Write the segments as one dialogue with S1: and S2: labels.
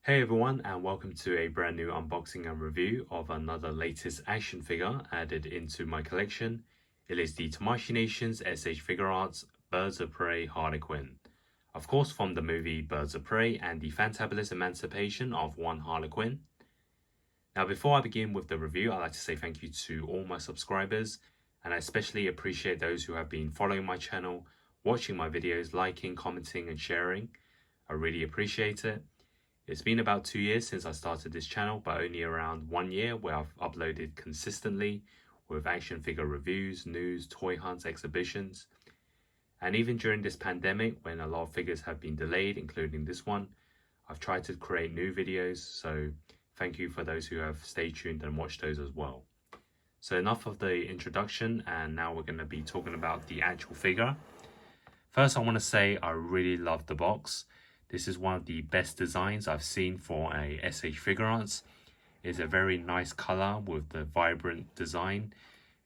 S1: Hey everyone, and welcome to a brand new unboxing and review of another latest action figure added into my collection. It is the Tamashii Nations SH Figuarts Birds of Prey Harley Quinn. Of course, from the movie Birds of Prey and the fantabulous emancipation of one Harley Quinn. Now, before I begin with the review, I'd like to say thank you to all my subscribers, and I especially appreciate those who have been following my channel, watching my videos, liking, commenting, and sharing. I really appreciate it. It's been about 2 years since I started this channel, but only around 1 year where I've uploaded consistently with action figure reviews, news, toy hunts, exhibitions. And even during this pandemic, when a lot of figures have been delayed, including this one, I've tried to create new videos, so thank you for those who have stayed tuned and watched those as well. So enough of the introduction, and now we're going to be talking about the actual figure. First, I want to say I really love the box. This is one of the best designs I've seen for a SH Figuarts. It's a very nice color with the vibrant design.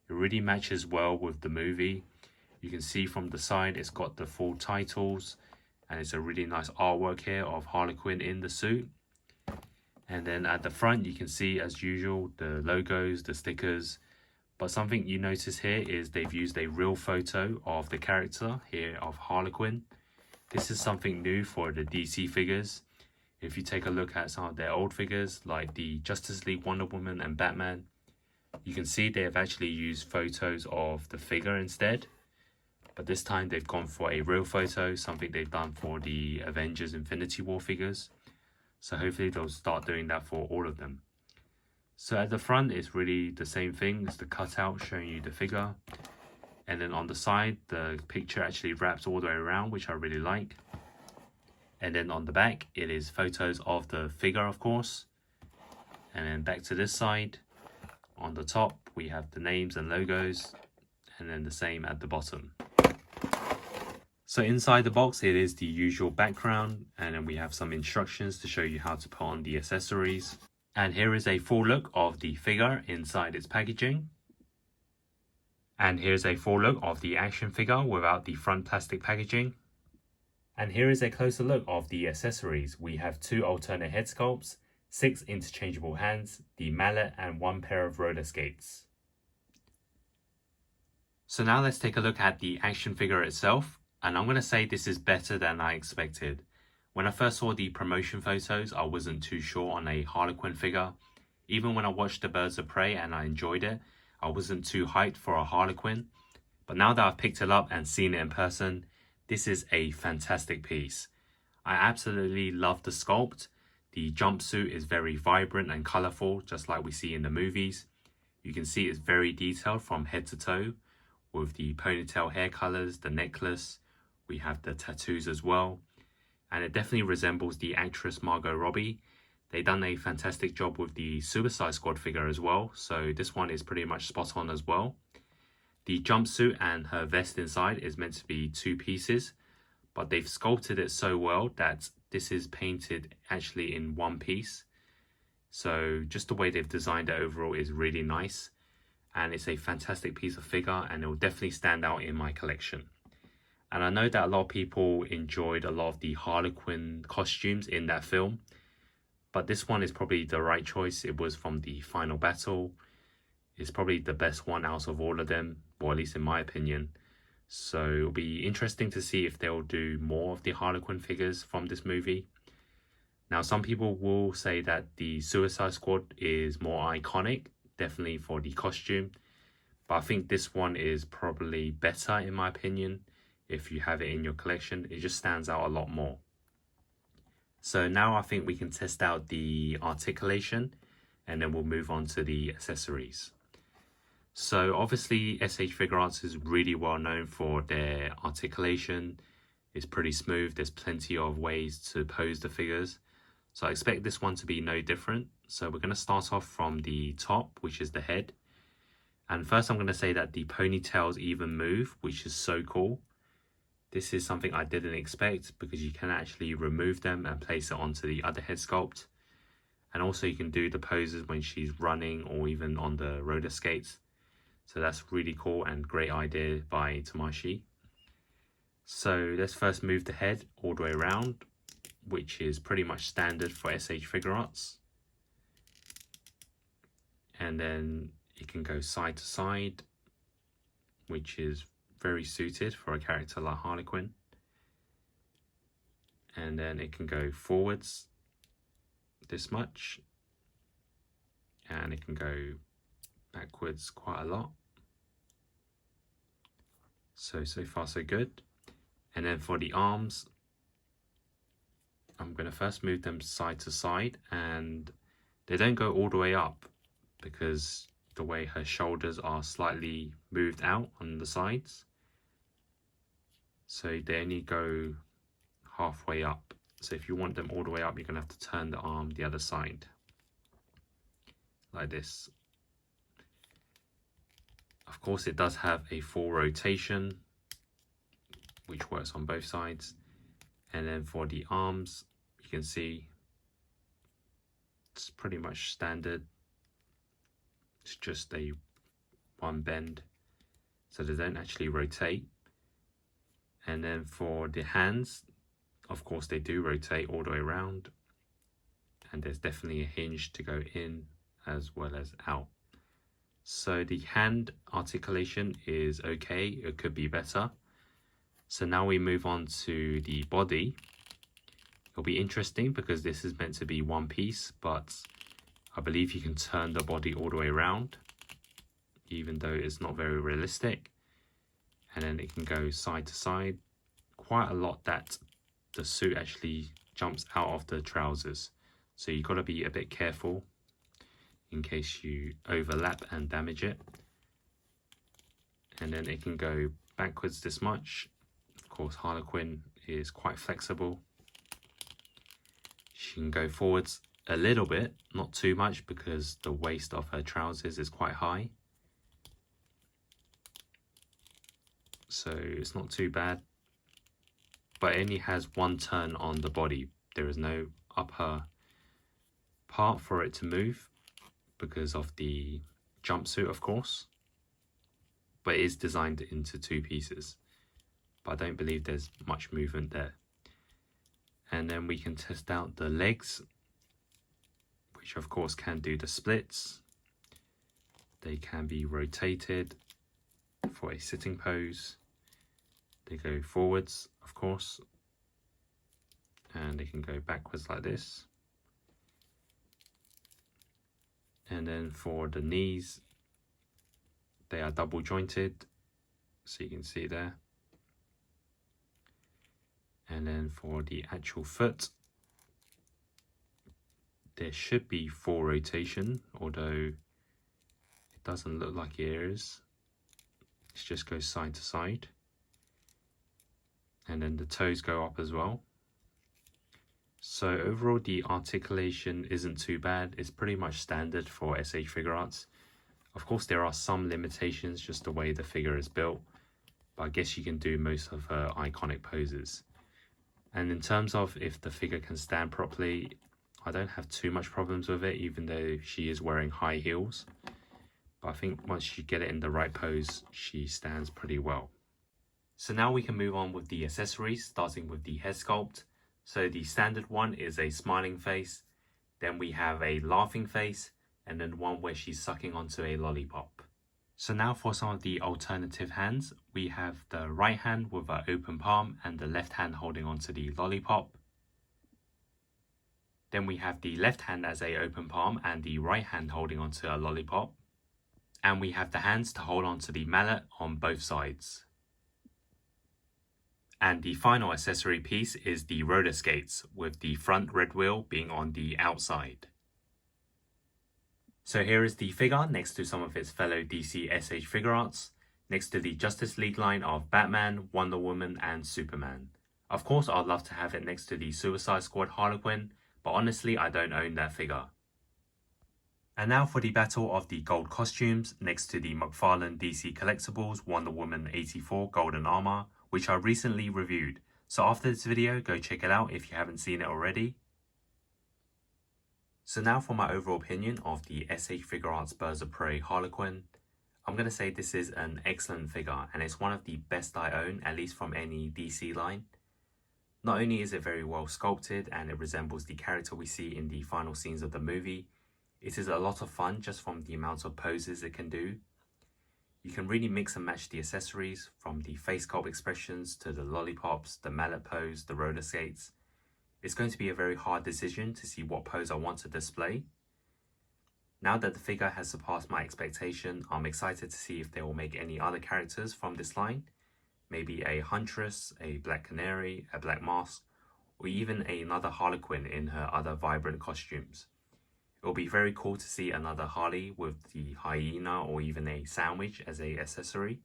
S1: It really matches well with the movie. You can see from the side it's got the full titles, and it's a really nice artwork here of Harley Quinn in the suit. And then at the front you can see, as usual, the logos, the stickers. But something you notice here is they've used a real photo of the character here of Harley Quinn. This is something new for the DC figures. If you take a look at some of their old figures, like the Justice League, Wonder Woman and Batman, you can see they have actually used photos of the figure instead. But this time they've gone for a real photo, something they've done for the Avengers Infinity War figures. So hopefully they'll start doing that for all of them. So at the front, it's really the same thing. It's the cutout showing you the figure. And then on the side, the picture actually wraps all the way around, which I really like. And then on the back, it is photos of the figure, of course. And then back to this side, on the top, we have the names and logos. And then the same at the bottom. So inside the box, it is the usual background. And then we have some instructions to show you how to put on the accessories. And here is a full look of the figure inside its packaging. And here's a full look of the action figure without the front plastic packaging. And here is a closer look of the accessories. We have 2 alternate head sculpts, 6 interchangeable hands, the mallet, and 1 pair of roller skates. So now let's take a look at the action figure itself. And I'm going to say this is better than I expected. When I first saw the promotion photos, I wasn't too sure on a Harley Quinn figure. Even when I watched the Birds of Prey and I enjoyed it, I wasn't too hyped for a Harley Quinn. But now that I've picked it up and seen it in person, this is a fantastic piece. I absolutely love the sculpt. The jumpsuit is very vibrant and colourful, just like we see in the movies. You can see it's very detailed from head to toe, with the ponytail hair colours, the necklace. We have the tattoos as well. And it definitely resembles the actress Margot Robbie. They've done a fantastic job with the Suicide Squad figure as well, so this one is pretty much spot on as well. The jumpsuit and her vest inside is meant to be 2 pieces, but they've sculpted it so well that this is painted actually in 1 piece. So just the way they've designed it overall is really nice, and it's a fantastic piece of figure, and it will definitely stand out in my collection. And I know that a lot of people enjoyed a lot of the Harley Quinn costumes in that film, but this one is probably the right choice. It was from the final battle. It's probably the best one out of all of them, or at least in my opinion. So it'll be interesting to see if they'll do more of the Harley Quinn figures from this movie. Now, some people will say that the Suicide Squad is more iconic, definitely for the costume. But I think this one is probably better in my opinion. If you have it in your collection, it just stands out a lot more. So now I think we can test out the articulation, and then we'll move on to the accessories. So obviously SH Figuarts is really well known for their articulation. It's pretty smooth. There's plenty of ways to pose the figures. So I expect this one to be no different. So we're going to start off from the top, which is the head. And first I'm going to say that the ponytails even move, which is so cool. This is something I didn't expect, because you can actually remove them and place it onto the other head sculpt. And also you can do the poses when she's running or even on the roller skates. So that's really cool and great idea by Tamashii. So let's first move the head all the way around. which is pretty much standard for SH Figuarts. And then it can go side to side, which is very suited for a character like Harley Quinn. And then it can go forwards this much, and it can go backwards quite a lot. So far so good. And then for the arms, I'm going to first move them side to side, and they don't go all the way up because the way her shoulders are slightly moved out on the sides. So they only go halfway up. So if you want them all the way up, you're going to have to turn the arm the other side, like this. Of course, it does have a full rotation, which works on both sides. And then for the arms, you can see it's pretty much standard. It's just a one bend, so they don't actually rotate. And then for the hands, of course, they do rotate all the way around, and there's definitely a hinge to go in as well as out. So the hand articulation is okay, it could be better. So now we move on to the body. It'll be interesting because this is meant to be one piece, but I believe you can turn the body all the way around, even though it's not very realistic. And then it can go side to side quite a lot, that the suit actually jumps out of the trousers. So you've got to be a bit careful in case you overlap and damage it. And then it can go backwards this much. Of course, Harley Quinn is quite flexible. She can go forwards a little bit, not too much, because the waist of her trousers is quite high. So it's not too bad. But it only has one turn on the body. There is no upper part for it to move because of the jumpsuit, of course. But it is designed into two pieces. But I don't believe there's much movement there. And then we can test out the legs, which of course can do the splits. They can be rotated for a sitting pose. They go forwards, of course, and they can go backwards like this. And then for the knees, they are double jointed, so you can see there. And then for the actual foot, there should be full rotation, although it doesn't look like it is. It just goes side to side. And then the toes go up as well. So overall, the articulation isn't too bad. It's pretty much standard for SH Figuarts. Of course, there are some limitations, just the way the figure is built, but I guess you can do most of her iconic poses. And in terms of if the figure can stand properly, I don't have too much problems with it, even though she is wearing high heels. But I think once you get it in the right pose, she stands pretty well. So now we can move on with the accessories, starting with the head sculpt. So the standard one is a smiling face, then we have a laughing face, and then one where she's sucking onto a lollipop. So now for some of the alternative hands, we have the right hand with an open palm and the left hand holding onto the lollipop. Then we have the left hand as a open palm and the right hand holding onto a lollipop. And we have the hands to hold onto the mallet on both sides. And the final accessory piece is the roller skates, with the front red wheel being on the outside. So here is the figure next to some of its fellow DC SH Figuarts, next to the Justice League line of Batman, Wonder Woman and Superman. Of course, I'd love to have it next to the Suicide Squad Harley Quinn, but honestly I don't own that figure. And now for the battle of the gold costumes next to the McFarlane DC Collectibles Wonder Woman 84 Golden Armor, which I recently reviewed. So after this video, go check it out if you haven't seen it already. So now for my overall opinion of the SH Figuarts Birds of Prey Harley Quinn. I'm going to say this is an excellent figure and it's one of the best I own, at least from any DC line. Not only is it very well sculpted and it resembles the character we see in the final scenes of the movie, it is a lot of fun just from the amount of poses it can do. You can really mix and match the accessories, from the face sculpt expressions to the lollipops, the mallet pose, the roller skates. It's going to be a very hard decision to see what pose I want to display. Now that the figure has surpassed my expectation, I'm excited to see if they will make any other characters from this line. Maybe a huntress, a black canary, a black mask, or even another Harley Quinn in her other vibrant costumes. It will be very cool to see another Harley with the hyena or even a sandwich as an accessory.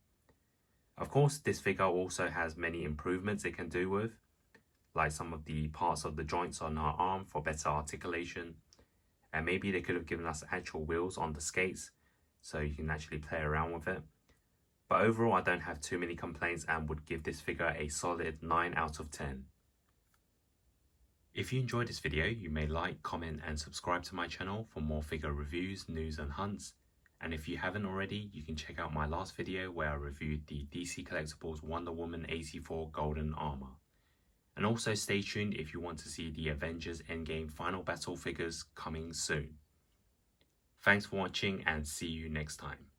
S1: Of course, this figure also has many improvements it can do with, like some of the parts of the joints on her arm for better articulation, and maybe they could have given us actual wheels on the skates so you can actually play around with it. But overall, I don't have too many complaints and would give this figure a solid 9 out of 10. If you enjoyed this video, you may like, comment and subscribe to my channel for more figure reviews, news and hunts. And if you haven't already, you can check out my last video where I reviewed the DC Collectibles Wonder Woman 84 Golden Armor. And also stay tuned if you want to see the Avengers Endgame Final Battle figures coming soon. Thanks for watching and see you next time.